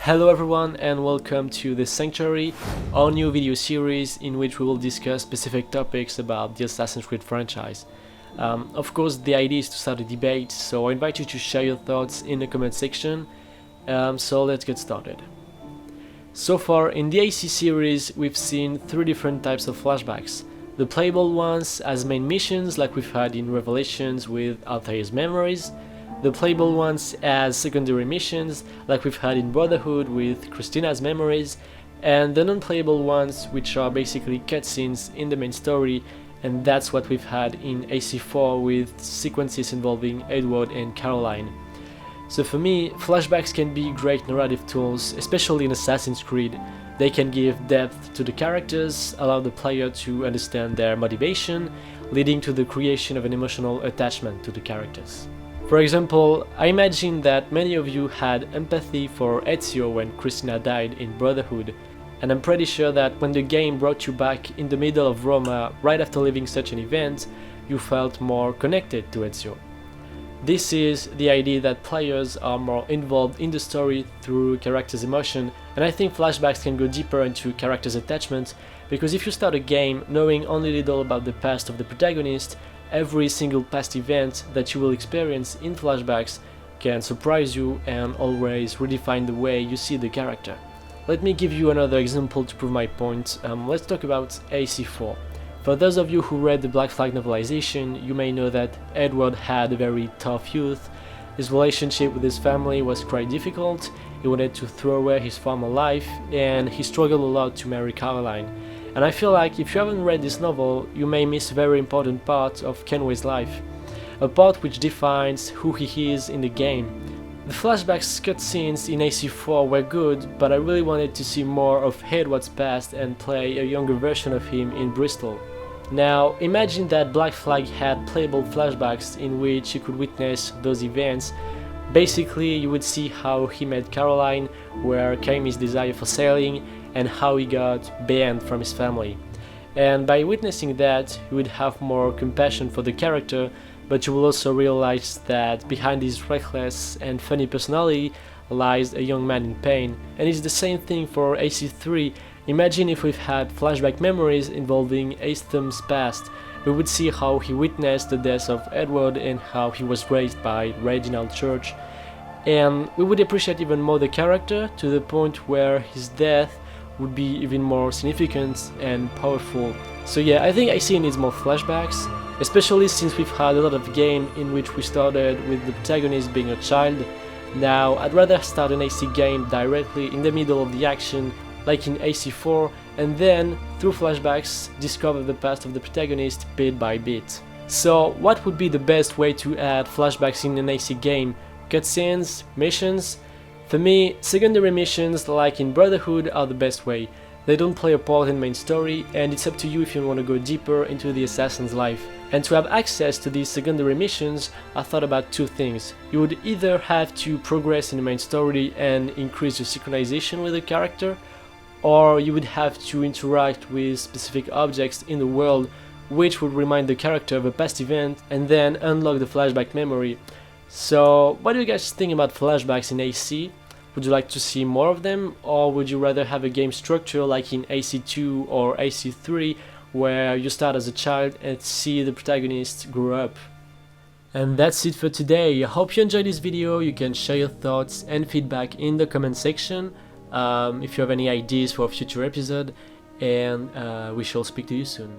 Hello everyone and welcome to The Sanctuary, our new video series in which we will discuss specific topics about the Assassin's Creed franchise. Of course, the idea is to start a debate, so I invite you to share your thoughts in the comment section. So let's get started. So far in the AC series we've seen three different types of flashbacks. The playable ones as main missions like we've had in Revelations with Altair's memories, the playable ones as secondary missions like we've had in Brotherhood with Christina's memories, and the non-playable ones which are basically cutscenes in the main story, and that's what we've had in AC4 with sequences involving Edward and Caroline. So for me, flashbacks can be great narrative tools, especially in Assassin's Creed. They can give depth to the characters, allow the player to understand their motivation, leading to the creation of an emotional attachment to the characters. For example, I imagine that many of you had empathy for Ezio when Christina died in Brotherhood, and I'm pretty sure that when the game brought you back in the middle of Roma right after leaving such an event, you felt more connected to Ezio. This is the idea that players are more involved in the story through characters' emotion, and I think flashbacks can go deeper into characters' attachment, because if you start a game knowing only little about the past of the protagonist, every single past event that you will experience in flashbacks can surprise you and always redefine the way you see the character. Let me give you another example to prove my point. Let's talk about AC4. For those of you who read the Black Flag novelization, you may know that Edward had a very tough youth. His relationship with his family was quite difficult, he wanted to throw away his former life, and he struggled a lot to marry Caroline. And I feel like if you haven't read this novel, you may miss a very important part of Kenway's life, a part which defines who he is in the game. The flashbacks cutscenes in AC4 were good, but I really wanted to see more of Edward's past and play a younger version of him in Bristol. Now, imagine that Black Flag had playable flashbacks in which you could witness those events. Basically, you would see how he met Caroline, where came his desire for sailing, and how he got banned from his family. And by witnessing that, you would have more compassion for the character, but you will also realize that behind his reckless and funny personality lies a young man in pain. And it's the same thing for AC3. Imagine if we've had flashback memories involving Aesthum's past. We would see how he witnessed the death of Edward and how he was raised by Reginald Church. And we would appreciate even more the character, to the point where his death would be even more significant and powerful. So yeah, I think AC needs more flashbacks, especially since we've had a lot of games in which we started with the protagonist being a child. Now, I'd rather start an AC game directly in the middle of the action, like in AC4, and then, through flashbacks, discover the past of the protagonist bit by bit. So, what would be the best way to add flashbacks in an AC game? Cutscenes? Missions? For me, secondary missions like in Brotherhood are the best way. They don't play a part in the main story, and it's up to you if you want to go deeper into the assassin's life. And to have access to these secondary missions, I thought about two things. You would either have to progress in the main story and increase your synchronization with the character, or you would have to interact with specific objects in the world which would remind the character of a past event and then unlock the flashback memory. So, what do you guys think about flashbacks in AC? Would you like to see more of them, or would you rather have a game structure like in AC2 or AC3 where you start as a child and see the protagonist grow up? And that's it for today. I hope you enjoyed this video. You can share your thoughts and feedback in the comment section if you have any ideas for a future episode, and we shall speak to you soon.